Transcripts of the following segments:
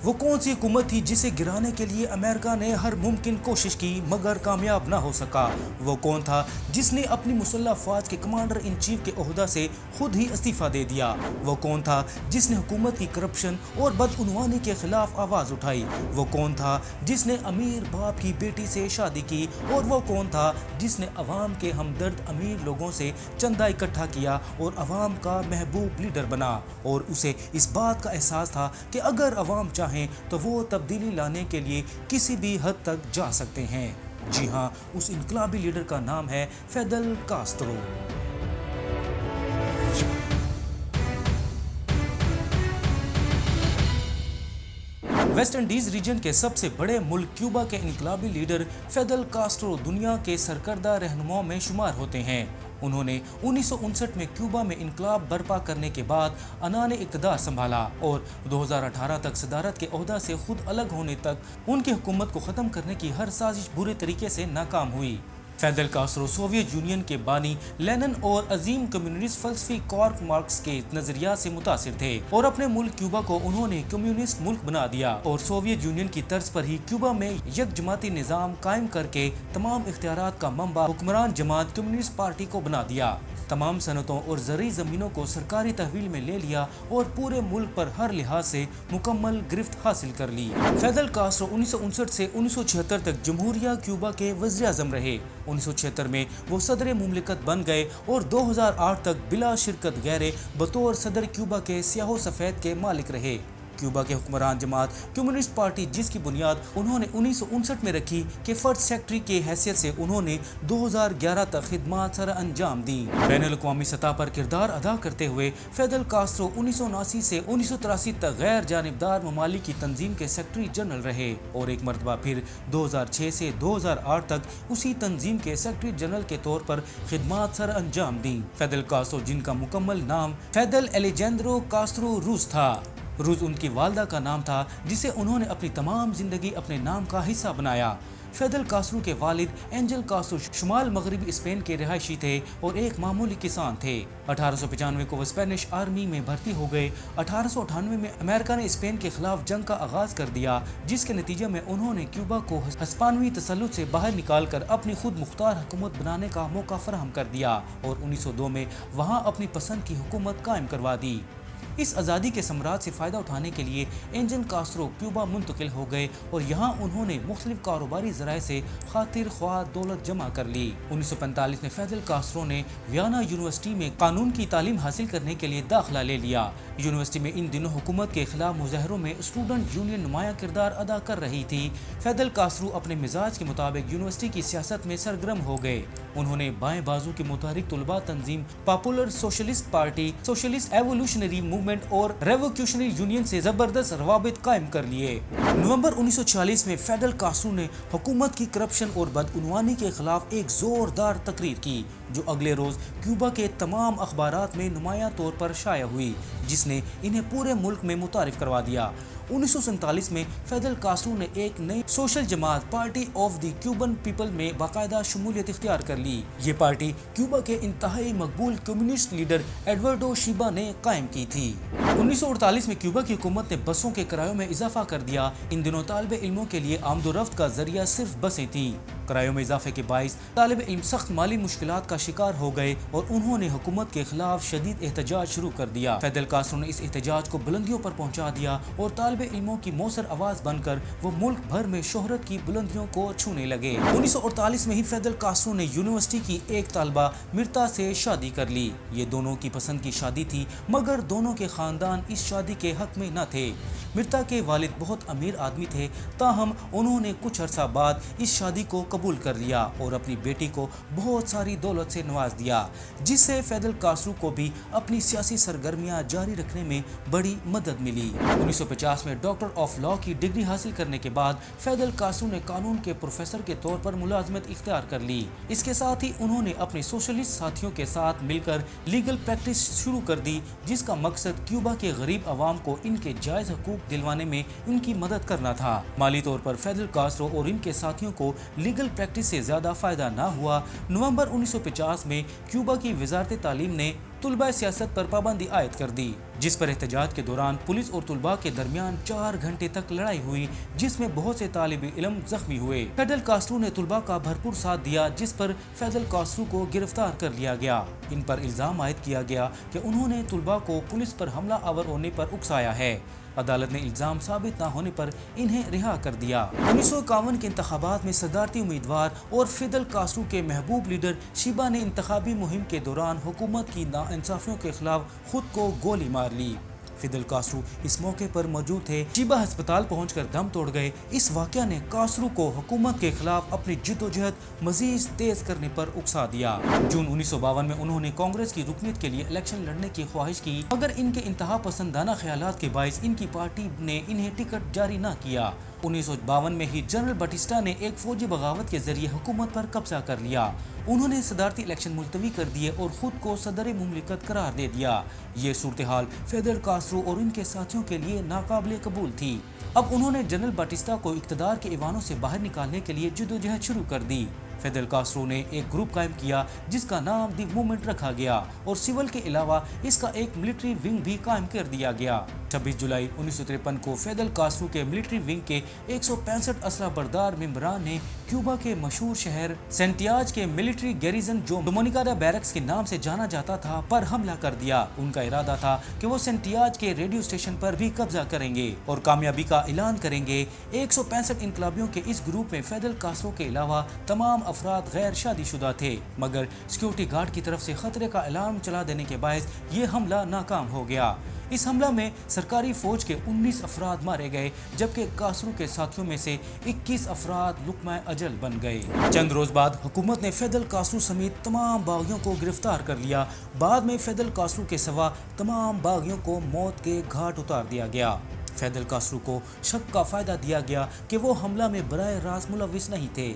وہ کون سی حکومت تھی جسے گرانے کے لیے امریکہ نے ہر ممکن کوشش کی مگر کامیاب نہ ہو سکا؟ وہ کون تھا جس نے اپنی مسلح افواج کے کمانڈر ان چیف کے عہدہ سے خود ہی استعفیٰ دے دیا؟ وہ کون تھا جس نے حکومت کی کرپشن اور بدعنوانی کے خلاف آواز اٹھائی؟ وہ کون تھا جس نے امیر باپ کی بیٹی سے شادی کی؟ اور وہ کون تھا جس نے عوام کے ہمدرد امیر لوگوں سے چندہ اکٹھا کیا اور عوام کا محبوب لیڈر بنا؟ اور اسے اس بات کا احساس تھا کہ اگر عوام چاہیں تو وہ تبدیلی لانے کے لیے کسی بھی حد تک جا سکتے ہیں۔ جی ہاں، اس انقلابی لیڈر کا نام ہے فیدل کاسترو۔ ویسٹ انڈیز ریجن کے سب سے بڑے ملک کیوبا کے انقلابی لیڈر فیدل کاسٹرو دنیا کے سرکردہ رہنماؤں میں شمار ہوتے ہیں۔ انہوں نے 1959 میں کیوبا میں انقلاب برپا کرنے کے بعد عنان اقتدار سنبھالا اور 2018 تک صدارت کے عہدہ سے خود الگ ہونے تک ان کی حکومت کو ختم کرنے کی ہر سازش برے طریقے سے ناکام ہوئی۔ فیدل کاسترو سوویت یونین کے بانی لینن اور عظیم کمیونسٹ فلسفی کارل مارکس کے نظریات سے متاثر تھے اور اپنے ملک کیوبا کو انہوں نے کمیونسٹ ملک بنا دیا اور سوویت یونین کی طرز پر ہی کیوبا میں یک جماعتی نظام قائم کر کے تمام اختیارات کا منبع حکمران جماعت کمیونسٹ پارٹی کو بنا دیا۔ تمام صنعتوں اور زرعی زمینوں کو سرکاری تحویل میں لے لیا اور پورے ملک پر ہر لحاظ سے مکمل گرفت حاصل کر لی۔ فیدل کاسترو 1959 سے 1976 تک جمہوریہ کیوبا کے وزیر اعظم رہے۔ 1976 میں وہ صدر مملکت بن گئے اور 2008 تک بلا شرکت غیر بطور صدر کیوبا کے سیاہ و سفید کے مالک رہے۔ کیوبا کے حکمران جماعت کمیونسٹ پارٹی، جس کی بنیاد انہوں نے 1959 میں رکھی، کے فرد سیکرٹری کی حیثیت سے انہوں نے 2011 تک خدمات سر انجام دی۔ بین الاقوامی سطح پر کردار ادا کرتے ہوئے فیدل کاسترو 1979 سے 1983 تک غیر جانبدار ممالک کی تنظیم کے سیکرٹری جنرل رہے اور ایک مرتبہ پھر 2006 سے 2008 تک اسی تنظیم کے سیکرٹری جنرل کے طور پر خدمات سر انجام دیں۔ فیدل کاسترو، جن کا مکمل نام فیدل الیجیندرو کاسترو روز تھا، روز ان کی والدہ کا نام تھا جسے انہوں نے اپنی تمام زندگی اپنے نام کا حصہ بنایا۔ فیدل کاسترو کے والد اینجل کاسترو شمال مغربی اسپین کے رہائشی تھے اور ایک معمولی کسان تھے۔ 1895 کو وہ اسپینش آرمی میں بھرتی ہو گئے۔ 1898 میں امریکہ نے اسپین کے خلاف جنگ کا آغاز کر دیا، جس کے نتیجے میں انہوں نے کیوبا کو ہسپانوی تسلط سے باہر نکال کر اپنی خود مختار حکومت بنانے کا موقع فراہم کر دیا اور 1902 میں وہاں اپنی پسند کی حکومت قائم کروا دی۔ اس آزادی کے ثمرات سے فائدہ اٹھانے کے لیے اینجل کاسترو کیوبا منتقل ہو گئے اور یہاں انہوں نے مختلف کاروباری ذرائع سے خاطر خواہ دولت جمع کر لی۔ 1945 میں فیدل کاسترو نے ویانا یونیورسٹی میں قانون کی تعلیم حاصل کرنے کے لیے داخلہ لے لیا۔ یونیورسٹی میں ان دنوں حکومت کے خلاف مظاہروں میں اسٹوڈنٹ یونین نمایاں کردار ادا کر رہی تھی۔ فیدل کاسترو اپنے مزاج کے مطابق یونیورسٹی کی سیاست میں سرگرم ہو گئے۔ انہوں نے بائیں بازو کی متحرک طلباء تنظیم popular socialist party, socialist evolutionary movement اور ریولیوشنری یونین سے زبردست روابط قائم کر لیے۔ نومبر 1946 میں فیدل کاسترو نے حکومت کی کرپشن اور بدعنوانی کے خلاف ایک زوردار تقریر کی، جو اگلے روز کیوبا کے تمام اخبارات میں نمایاں طور پر شائع ہوئی، جس نے انہیں پورے ملک میں متعارف کروا دیا۔ 1947 میں فیدل کاسترو نے ایک نئی سوشل جماعت party of the Cuban people میں باقاعدہ شمولیت اختیار کر لی۔ یہ پارٹی کیوبا کے انتہائی مقبول کمیونسٹ لیڈر ایڈورڈو شیبا نے قائم کی تھی۔ 1948 میں کیوبا کی حکومت نے بسوں کے کرایوں میں اضافہ کر دیا۔ ان دنوں طالب علموں کے لیے آمد و رفت کا ذریعہ صرف بسیں تھیں۔ کرایوں میں اضافے کے باعث طالب علم سخت مالی مشکلات کا شکار ہو گئے اور انہوں نے حکومت کے خلاف شدید احتجاج شروع کر دیا۔ فیدل کاسترو نے اس احتجاج کو بلندیوں پر پہنچا دیا اور طالب علموں کی موثر آواز بن کر وہ ملک بھر میں شہرت کی بلندیوں کو چھونے لگے۔ 1948 میں ہی فیدل کاسترو نے یونیورسٹی کی ایک طالبہ مرتا سے شادی کر لی۔ یہ دونوں کی پسند کی شادی تھی، مگر دونوں کے خاندان اس شادی کے حق میں نہ تھے۔ مرتا کے والد بہت امیر آدمی تھے، تاہم انہوں نے کچھ عرصہ بعد اس شادی کو قبول کر لیا اور اپنی بیٹی کو بہت ساری دولت سے نواز دیا، جس سے فیدل کاسترو کو بھی اپنی سیاسی سرگرمیاں جاری رکھنے میں بڑی مدد ملی۔ 1950 میں ڈاکٹر آف لاء کی ڈگری حاصل کرنے کے بعد فیدل کاسترو نے قانون کے پروفیسر کے طور پر ملازمت اختیار کر لی۔ اس کے ساتھ ہی انہوں نے اپنے سوشلسٹ ساتھیوں کے ساتھ مل کر لیگل پریکٹس شروع کر دی، جس کا مقصد کیوبا کے غریب عوام کو ان کے جائز حقوق دلوانے میں ان کی مدد کرنا تھا۔ مالی طور پر فیدل کاسترو اور ان کے ساتھیوں کو لیگل پریکٹس سے زیادہ فائدہ نہ ہوا۔ نومبر 1950 میں کیوبا کی وزارت تعلیم نے طلبہ سیاست پر پابندی عائد کر دی۔ जिस पर एहतजाज के दौरान पुलिस और तुलबा के दरमियान 4 घंटे तक लड़ाई हुई, जिसमें बहुत से तालिब इल्म जख्मी हुए। फिडेल कास्ट्रो ने तुलबा का भरपूर साथ दिया, जिस पर फिडेल कास्ट्रो को गिरफ्तार कर लिया गया। इन पर इल्जाम आयद किया गया कि उन्होंने तुलबा को पुलिस पर हमला आवर होने पर उकसाया है। अदालत ने इल्जाम साबित न होने पर इन्हें रिहा कर दिया। 1951 के इंतखाबात में सदारती उम्मीदवार और फिडेल कास्ट्रो के महबूब लीडर शीबा ने इंतखाबी मुहिम के दौरान हुकूमत की नाइंसाफियों के खिलाफ खुद को गोली मार ली। फिडेल कास्ट्रो इस मौके पर मौजूद थे। शीबा अस्पताल पहुंचकर दम तोड़ गए। इस वाकया ने कास्ट्रो को हुकूमत के खिलाफ अपनी जिद्दोजहद मजीद तेज करने पर उकसा दिया। जून 1952 में उन्होंने कांग्रेस की रुकनीत के लिए इलेक्शन लड़ने की ख्वाहिश की, मगर इनके इंतहा पसंदाना ख्यालात के बायस इनकी पार्टी ने इन्हें टिकट जारी न किया। 1952 में ही जनरल बटिस्टा ने एक फौजी बगावत के जरिए हुकूमत पर कब्जा कर लिया। उन्होंने सदारती इलेक्शन मुलतवी कर दिए और खुद को सदर मुमलिकत करार दे दिया। ये सूरत हाल फिडेल कास्ट्रो और उनके साथियों के लिए नाकाबिले कबूल थी। अब उन्होंने जनरल बटिस्टा को इक़्तिदार के ईवानों से बाहर निकालने के लिए जद्दोजहद शुरू कर दी। फिडेल कास्ट्रो ने एक ग्रुप कायम किया जिसका नाम दी मूवमेंट रखा गया और सिविल के अलावा इसका एक मिलिट्री विंग भी कायम कर दिया गया। 26 जुलाई 1953 को फिडेल कास्ट्रो के मिलिट्री विंग के 165 असला बरदार मेंबरान ने क्यूबा के मशहूर शहर सेंटियाज के मिलिट्री गैरिजन जो डोमिनिकाना बैरक्स के नाम से जाना जाता था पर हमला कर दिया। उनका इरादा था कि वो सेंटियाज के रेडियो स्टेशन पर भी कब्जा करेंगे और कामयाबी का ऐलान करेंगे। 165 इनकलाबियों के इस ग्रुप में फिडेल कास्ट्रो के अलावा तमाम अफराद गैर शादीशुदा थे, मगर सिक्योरिटी गार्ड की तरफ से खतरे का अलार्म चला देने के बायस ये हमला नाकाम हो गया। इस हमला में सरकारी फौज के 19 अफराद मारे गए, जबकि कास्ट्रो के साथियों में से 21 अफराद लुकमा अजल बन गए। चंद रोज बाद हुकूमत ने फिडेल कास्ट्रो समेत तमाम बागियों को गिरफ्तार कर लिया। बाद में फिडेल कास्ट्रो के सिवा तमाम बागियों को मौत के घाट उतार दिया गया। फिडेल कास्ट्रो को शक का फायदा दिया गया कि वो हमला में बराह रास्त मुलविस नहीं थे।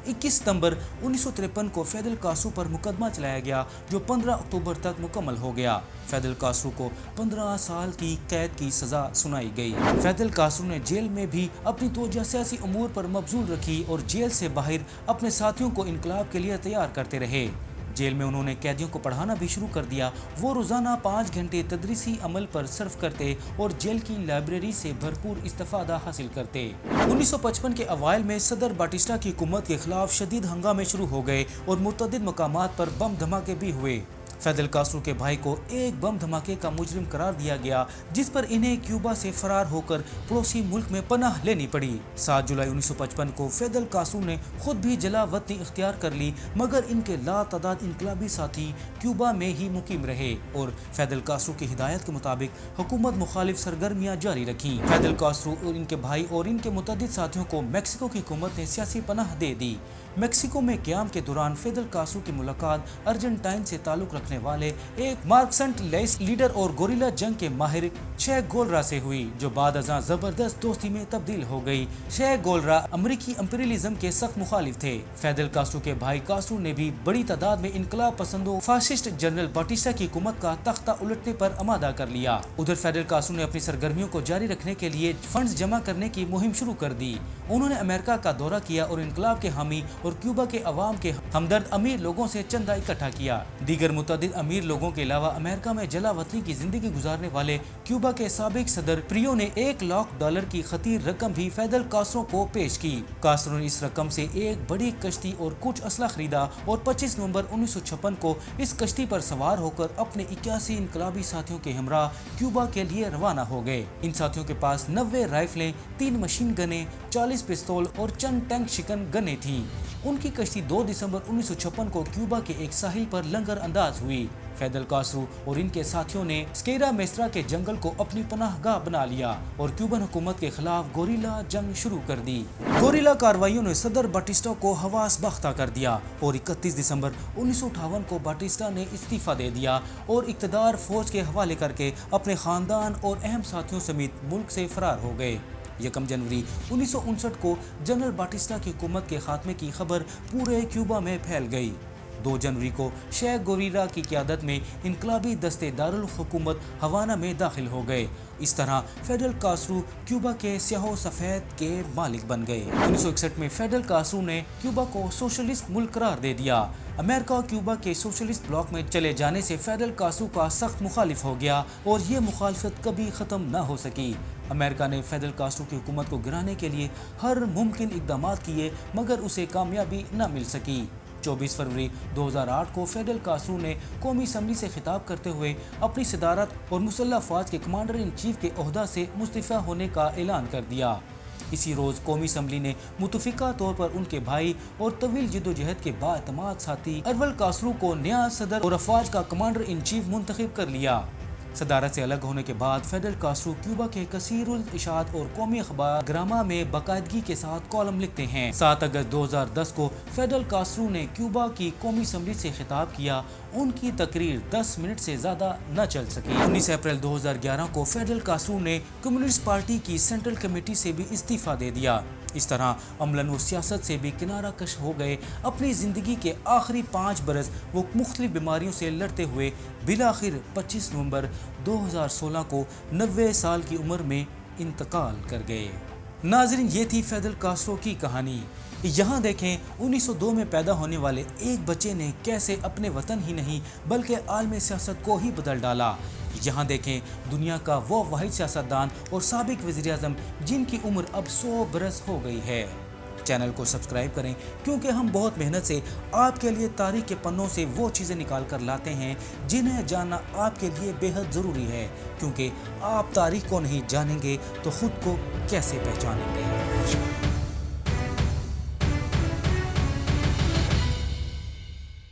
21 सितंबर 1953 को फिडेल कास्ट्रो पर मुकदमा चलाया गया, जो 15 अक्टूबर तक मुकम्मल हो गया। फिडेल कास्ट्रो को 15 साल की कैद की सजा सुनाई गई। फिडेल कास्ट्रो ने जेल में भी अपनी तवज्जो सियासी उमूर पर मबजूल रखी और जेल से बाहर अपने साथियों को इनकलाब के लिए तैयार करते रहे। जेल में उन्होंने कैदियों को पढ़ाना भी शुरू कर दिया। वो रोजाना 5 घंटे तदरीसी अमल पर सर्फ करते और जेल की लाइब्रेरी से भरपूर इस्तिफादा हासिल करते। 1955 के अवाइल में सदर बाटिस्टा की हुकूमत के खिलाफ शदीद हंगामे शुरू हो गए और मुतअद्दिद मकामात पर बम धमाके भी हुए। फिडेल कास्ट्रो के भाई को एक बम धमाके का मुजरिम करार दिया गया, जिस पर इन्हें क्यूबा से फरार होकर पड़ोसी मुल्क में पनाह लेनी पड़ी। 7 जुलाई 1955 को फिडेल कास्ट्रो ने खुद भी जला वतनी इख्तियार कर ली, मगर इनके लातादाद इनकलाबी साथी क्यूबा में ही मुकीम रहे और फिडेल कास्ट्रो की हिदायत के मुताबिक हुकूमत मुखालिफ सरगर्मियां जारी रखी। फिडेल कास्ट्रो और इनके भाई और इनके मुतअद्दिद साथियों को मेक्सिको की हुकूमत ने सियासी पनाह दे दी। मेक्सिको में क़याम के दौरान फिडेल कास्ट्रो की मुलाकात अर्जेंटाइन से ताल्लुक रखने वाले एक मार्क्सस्ट लेनिस्ट लीडर और गोरिल्ला जंग के माहिर शे गोलरा से हुई, जो बाद अज़ां जबरदस्त दोस्ती में तब्दील हो गई। शे गोलरा अमरीकी इंपीरियलिज्म के सख्त मुखालिफ थे। फिडेल कास्ट्रो के भाई कास्ट्रो ने भी बड़ी तादाद में इनकलाब पसंदों फासिस्ट जनरल बाटिस्टा की हुकूमत का तख्ता उलटने पर आमादा कर लिया। उधर फिडेल कास्ट्रो ने अपनी सरगर्मियों को जारी रखने के लिए फंड्स जमा करने की मुहिम शुरू कर दी। उन्होंने अमेरिका का दौरा किया और इनकलाब के हामी और क्यूबा के अवाम के हमदर्द अमीर लोगों से चंदा इकट्ठा किया। दीगर मुतअद्दिद अमीर लोगों के अलावा अमेरिका में जला वतनी की जिंदगी गुजारने वाले क्यूबा के साबिक सदर प्रियो ने $1 लाख की खतीर रकम भी फिडेल कास्ट्रो को पेश की। कास्ट्रो ने इस रकम से एक बड़ी कश्ती और कुछ असला खरीदा और 25 नवंबर 1956 को इस कश्ती पर सवार होकर अपने 81 इनकलाबी साथियों के हमरा क्यूबा के लिए रवाना हो गए। इन साथियों के पास 90 राइफलें, 3 मशीन गनें, 40 पिस्तौल और चंद टैंक शिकन गनें थीं। उनकी कश्ती 2 दिसंबर 1956 को क्यूबा के एक साहिल पर लंगर अंदाज हुई। फिडेल कास्ट्रो और इनके साथियों ने स्केरा मेस्त्रा के जंगल को अपनी पनाहगाह बना लिया और क्यूबन हुकूमत के खिलाफ गोरिल्ला जंग शुरू कर दी। गोरिल्ला कार्रवाइयों ने सदर बाटिस्टा को हवास बख्ता कर दिया और 31 दिसंबर 1958 को बाटिस्टा ने इस्तीफा दे दिया और इक़्तिदार फौज के हवाले करके अपने खानदान और अहम साथियों समेत मुल्क से फरार हो गए। 1 जनवरी 1959 को जनरल बाटिस्टा की हुकूमत के खात्मे की खबर पूरे क्यूबा में फैल गई। 2 जनवरी को शेख गोरीरा की क़यादत में इनकलाबी दस्ते दारुल हुकूमत हवाना में दाखिल हो गए। इस तरह फेडरल कास्ट्रो क्यूबा के स्याह सफ़ेद के मालिक बन गए। 1961 में फेडरल कास्ट्रो ने क्यूबा को सोशलिस्ट मुल्क करार दे दिया। अमेरिका और क्यूबा के सोशलिस्ट ब्लॉक में चले जाने से फेडरल कास्ट्रो का सख्त मुखालिफ हो गया और ये मुखालफत कभी ख़त्म न हो सकी। अमेरिका ने फेडरल कास्ट्रो की हुकूमत को गिराने के लिए हर मुमकिन इक़दाम किए, मगर उसे कामयाबी न मिल सकी। 24 फरवरी 2008 को फेडरल कास्ट्रो ने कौमी असम्बली से खिताब करते हुए अपनी सदारत और मुसल्लह अफवाज के कमांडर इन चीफ के ओहदा से मुस्तफ़ा होने का ऐलान कर दिया। इसी रोज़ कौमी असम्बली ने मुतफ़िका तौर पर उनके भाई और तवील जद्दोजहद के बाएतमाद साथी अरवल कास्ट्रो को नया सदर और अफवाज का कमांडर इन चीफ मुंतखब कर लिया। सदारत से अलग होने के बाद फेडरल कास्ट्रो क्यूबा के कसीरुल इशात और कौमी अखबार ग्रामा में बाकायदगी के साथ कॉलम लिखते हैं। 7 अगस्त 2010 को फेडरल कास्ट्रो ने क्यूबा की कौमी असम्बली से खिताब किया। उनकी तकरीर 10 मिनट से ज़्यादा न चल सकी। 19 अप्रैल 2011 को फेडरल कास्ट्रो ने कम्युनिस्ट पार्टी की सेंट्रल कमेटी से भी इस्तीफ़ा दे दिया। इस तरह अमलन व सियासत से भी किनारा कश हो गए। अपनी ज़िंदगी के आखिरी 5 बरस वो मुख्तलिफ बीमारियों से लड़ते हुए बिलाखिर 25 नवंबर 2016 को 90 साल की उम्र में इंतकाल कर गए। नाज़रीन, ये थी फेडरल कास्ट्रो की कहानी। यहाँ देखें 1902 में पैदा होने वाले एक बच्चे ने कैसे अपने वतन ही नहीं बल्कि आलमी सियासत को ही बदल डाला। यहाँ देखें दुनिया का वो वाहिद सियासतदान और साबिक वज़ीर-ए-आज़म जिनकी उम्र अब 100 बरस हो गई है। चैनल को सब्सक्राइब करें क्योंकि हम बहुत मेहनत से आपके लिए तारीख के पन्नों से वो चीज़ें निकाल कर लाते हैं जिन्हें जानना आपके लिए बेहद ज़रूरी है, क्योंकि आप तारीख को नहीं जानेंगे तो ख़ुद को कैसे पहचानेंगे।